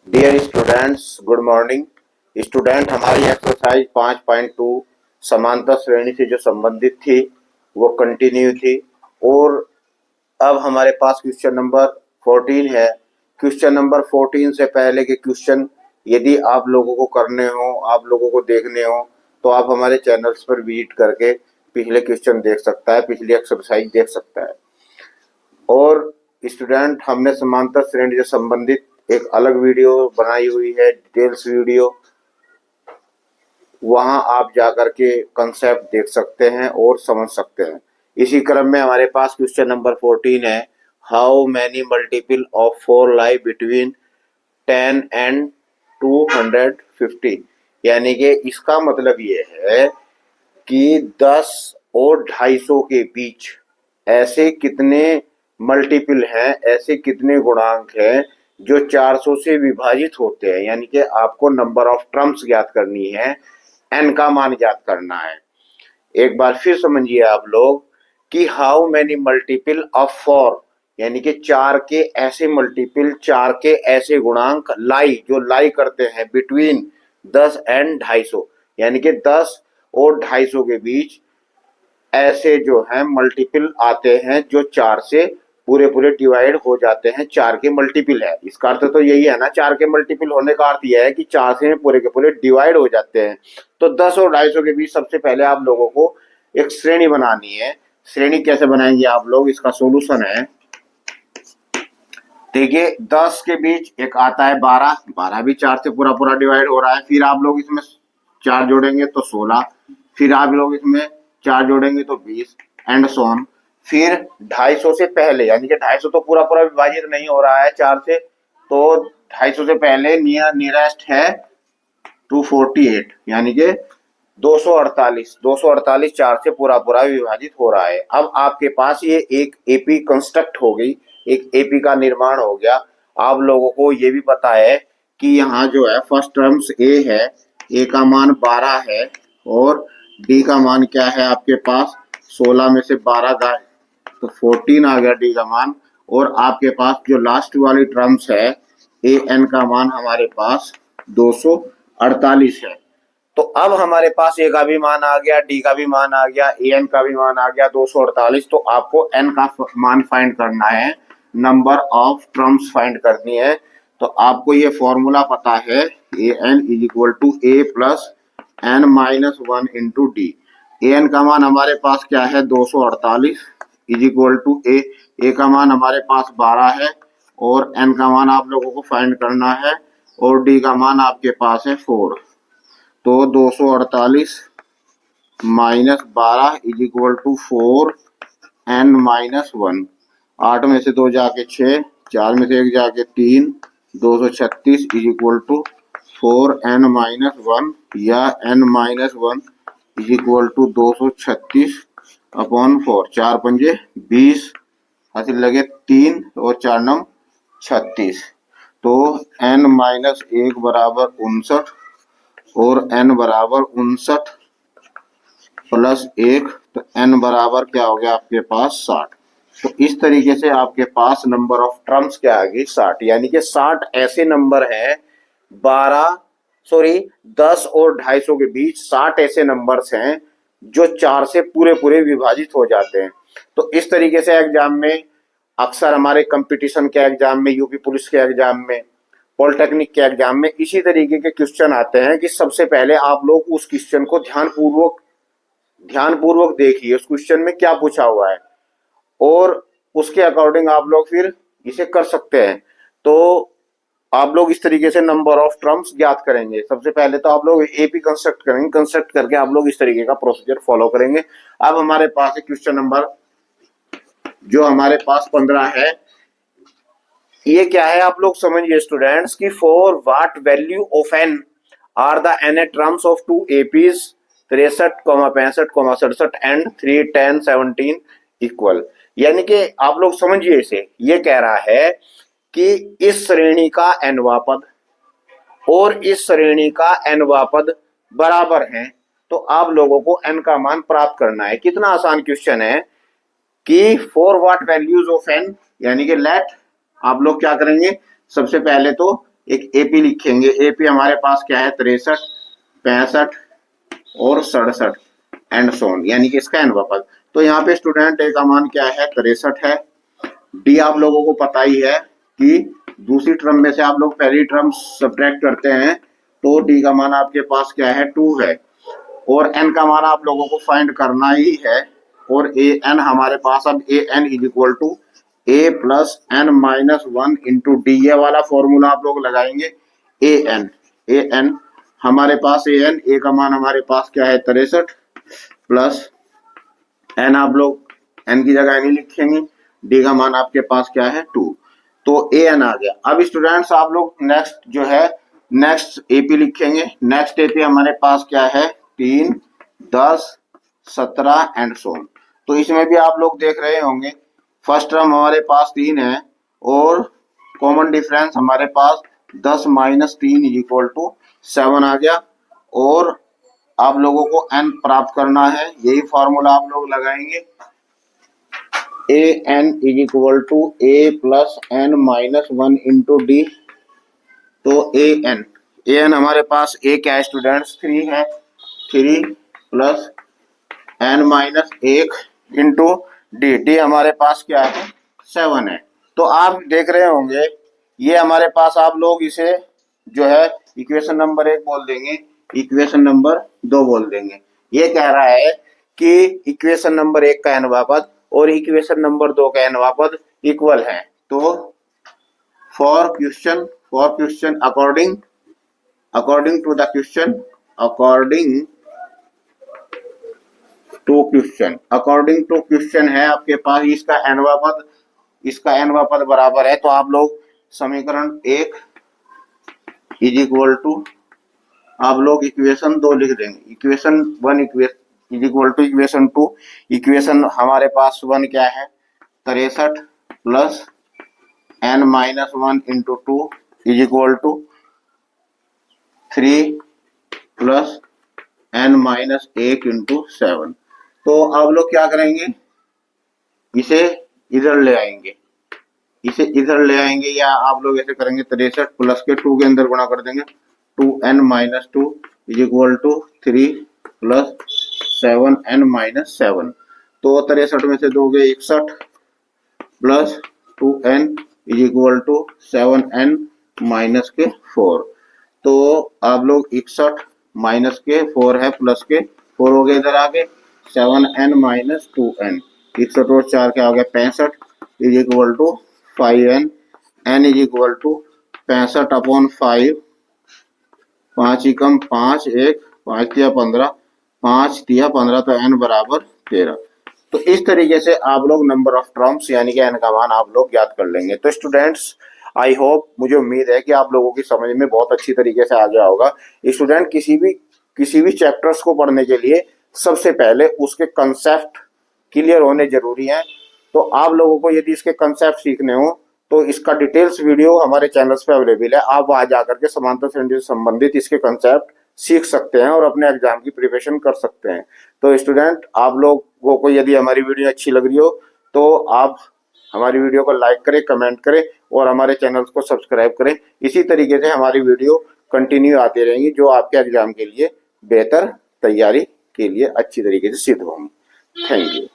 Dear students, good morning. Student, हमारी exercise 5.2 समांतर श्रेणी से जो संबंधित थी वो कंटिन्यू थी और अब हमारे पास क्वेश्चन नंबर 14 है। क्वेश्चन नंबर 14 से पहले के क्वेश्चन यदि आप लोगों को करने हो, आप लोगों को देखने हो, तो आप हमारे चैनल्स पर विजिट करके पिछले क्वेश्चन देख सकता है, पिछली एक्सरसाइज देख सकता है। और स्टूडेंट, हमने समांतर श्रेणी से संबंधित एक अलग वीडियो बनाई हुई है, डिटेल्स वीडियो। वहां आप जाकर के कंसेप्ट देख सकते हैं और समझ सकते हैं। इसी क्रम में हमारे पास क्वेश्चन नंबर 14 है, how many multiple of 4 lie between 10 and 250। यानी कि इसका मतलब ये है कि 10 और 250 के बीच ऐसे कितने मल्टीपल हैं, ऐसे कितने गुणांक हैं जो 400 से विभाजित होते हैं। यानी कि आपको नंबर ऑफ टर्म्स ज्ञात करनी है, एन का मान ज्ञात करना है। एक बार फिर समझिए आप लोग कि हाउ मैनी मल्टीपल ऑफ 4, यानी कि 4 के ऐसे मल्टीपल, 4 के ऐसे गुणांक लाई, जो लाई करते हैं बिटवीन 10 एंड 250, यानी कि 10 और 250 के बीच ऐसे जो है मल्टीपल आते हैं जो 4 से पूरे पूरे डिवाइड हो जाते हैं, 4 के मल्टीपल है। इसका अर्थ तो यही है ना, 4 के मल्टीपल होने का अर्थ यह है कि 4 से पूरे के पूरे डिवाइड हो जाते हैं। तो 10 और 250 के बीच सबसे पहले आप लोगों को एक श्रेणी बनानी है। श्रेणी कैसे बनाएंगे आप लोग, इसका सोल्यूशन है, देखिए 10 के बीच एक आता है 12, 12 भी 4 से पूरा पूरा डिवाइड हो रहा है। फिर आप लोग इसमें 4 जोड़ेंगे तो 16, फिर आप लोग इसमें 4 जोड़ेंगे तो 20 एंड सो ऑन। फिर 250 से पहले, यानी कि 250 तो पूरा पूरा विभाजित नहीं हो रहा है 4 से, तो 250 से पहले नियरेस्ट है 248, यानी कि 248, 248 4 से पूरा पूरा विभाजित हो रहा है। अब आपके पास ये एक एपी कंस्ट्रक्ट हो गई, एक एपी का निर्माण हो गया। आप लोगों को ये भी पता है कि यहाँ जो है फर्स्ट टर्म्स ए है, ए का मान 12 है और डी का मान क्या है आपके पास, 16 में से 12 का, तो 14 आ गया डी का मान। और आपके पास जो लास्ट वाली टर्म्स है ए एन का मान हमारे पास 248 है। तो अब हमारे पास ए का भी मान आ गया, डी का भी मान आ गया, ए एन का भी मान आ गया 248। तो आपको एन का मान फाइंड करना है, नंबर ऑफ टर्म्स फाइंड करनी है। तो आपको ये फॉर्मूला पता है, A N is equal to A plus N minus 1 into D. A N का मान हमारे पास क्या है 248 is equal to A, A का मान हमारे पास 12 है और एन का मान आप लोगों को फाइंड करना है और डी का मान आपके पास है 4। तो 248 minus 12 is equal to 4 N minus 1। 8 में से 2 जाके 6, 4 में से 1 जाके 3, 236 is equal to 4 N minus 1 या N minus 1 is equal to 236 upon 4। 4 पंजे 20, हासिल लगे 3 और 4 नम 36। तो एन माइनस 1 बराबर 59 और n बराबर 59 प्लस 1, तो n बराबर क्या हो गया आपके पास 60। तो इस तरीके से आपके पास नंबर ऑफ टर्म्स क्या आ गई 60, यानी कि 60 ऐसे नंबर हैं 10 और 250 के बीच 60 ऐसे नंबर्स हैं जो 4 से पूरे पूरे विभाजित हो जाते हैं। तो इस तरीके से एग्जाम में अक्सर हमारे कंपटीशन के एग्जाम में, यूपी पुलिस के एग्जाम में, पॉलिटेक्निक के एग्जाम में इसी तरीके के क्वेश्चन आते हैं कि सबसे पहले आप लोग उस क्वेश्चन को ध्यानपूर्वक देखिए, उस क्वेश्चन में क्या पूछा हुआ है और उसके अकॉर्डिंग आप लोग फिर इसे कर सकते हैं। तो आप लोग इस तरीके से नंबर ऑफ टर्म्स ज्ञात करेंगे। सबसे पहले तो आप लोग एपी कंस्ट्रक्ट करेंगे, कंस्ट्रक्ट करके आप लोग इस तरीके का प्रोसीजर फॉलो करेंगे। अब हमारे पास है क्वेश्चन नंबर जो हमारे पास 15 है। ये क्या है आप लोग समझिए स्टूडेंट्स की, for what value of N are the N terms of 2 APs 63, 65, 67 and 3, 10, 17 equal. यानी कि आप लोग समझिए इसे, ये कह रहा है कि इस श्रेणी का एनवा पद और इस श्रेणी का एनवा पद बराबर है। तो आप लोगों को एन का मान प्राप्त करना है। कितना आसान क्वेश्चन है कि for what values of N, यानी कि लेट आप लोग क्या करेंगे, सबसे पहले तो एक एपी लिखेंगे। एपी हमारे पास क्या है 63, 65 और 67 एंड सोन, यानी कि इसका एन वापस। तो यहाँ पे स्टूडेंट ए का मान क्या है 63 है। डी आप लोगों को पता ही है कि दूसरी टर्म में से आप लोग पहली टर्म सब्ट्रैक्ट करते हैं तो डी का मान आपके पास क्या है 2 है, और एन का मान आप लोगों को फाइंड करना ही है। और ए एन हमारे पास अब A N is equal to A plus N minus 1 into D, ये वाला फॉर्मूला आप लोग लगाएंगे। ए एन हमारे पास ए का मान हमारे पास क्या है 63 प्लस एन, आप लोग एन की जगह एन ही लिखेंगे। डी का मान आपके पास क्या है 2, तो ए एन आ गया। अब स्टूडेंट्स आप लोग नेक्स्ट जो है नेक्स्ट एपी लिखेंगे। नेक्स्ट एपी हमारे पास क्या है 3, 10, 17 एंड सोन। तो इसमें भी आप लोग देख रहे होंगे फर्स्ट टर्म हमारे पास 3 है और कॉमन डिफरेंस हमारे पास 10 माइनस 3 इज इक्वल टू 7 आ गया। और आप लोगों को एन प्राप्त करना है, यही फॉर्मूला आप लोग लगाएंगे। A N is equal to A plus N minus 1 into D. तो ए एन हमारे पास ए क्या है स्टूडेंट्स 3 है, 3 plus N minus 1 into D. D हमारे पास क्या है 7 है। तो आप देख रहे होंगे ये हमारे पास आप लोग इसे जो है इक्वेशन नंबर 1 बोल देंगे, इक्वेशन नंबर 2 बोल देंगे। ये कह रहा है कि इक्वेशन नंबर 1 का एन वापद और इक्वेशन नंबर 2 का एन वापद इक्वल है। तो for question according to question है आपके पास इसका एन वापद बराबर है। तो आप लोग समीकरण 1 इज इक्वल टू आप लोग इक्वेशन 2 लिख देंगे, equation 1 is equal to equation 2। Equation हमारे पास 1 क्या है 63 plus N minus 1 into 2 is equal to 3 plus N minus 1 into 7। तो आप लोग क्या करेंगे इसे इधर ले आएंगे, या आप लोग ऐसे करेंगे 63 प्लस के 2 के अंदर गुणा कर देंगे, 2n minus 2 is equal to 3 plus 7n minus 7। तो 63 में से 2 गए 61 plus 2n is equal to 7n minus के 4। तो आप लोग 61 माइनस के 4 है प्लस के 4 हो गए, इधर आ गए 7n माइनस 2n, 61 और 4 क्या हो गया 65 is equal to 5n, n is equal to 65 upon 5, 5 एकम 5, 1 5 तिया 15, 5 तिया 15, तो n बराबर 13। तो इस तरीके से आप लोग नंबर ऑफ टर्म्स यानी कि n का मान आप लोग ज्ञात कर लेंगे। तो स्टूडेंट्स आई होप, मुझे उम्मीद है कि आप लोगों की समझ में बहुत अच्छी तरीके से आ गया होगा। स्टूडेंट किसी भी चैप्टर्स को पढ़ने के लिए सबसे पहले उसके कंसेप्ट क्लियर होने जरूरी हैं। तो आप लोगों को यदि इसके कंसेप्ट सीखने हो तो इसका डिटेल्स वीडियो हमारे चैनल्स पे अवेलेबल है, आप वहां जाकर के समांतर श्रेणी से संबंधित इसके कंसेप्ट सीख सकते हैं और अपने एग्जाम की प्रिपरेशन कर सकते हैं। तो स्टूडेंट आप लोगों को यदि हमारी वीडियो अच्छी लग रही हो तो आप हमारी वीडियो को लाइक करें, कमेंट करें और हमारे चैनल को सब्सक्राइब करें। इसी तरीके से हमारी वीडियो कंटिन्यू आती रहेंगी जो आपके एग्जाम के लिए बेहतर तैयारी के लिए अच्छी तरीके से सिद्ध होंगी। Thank you.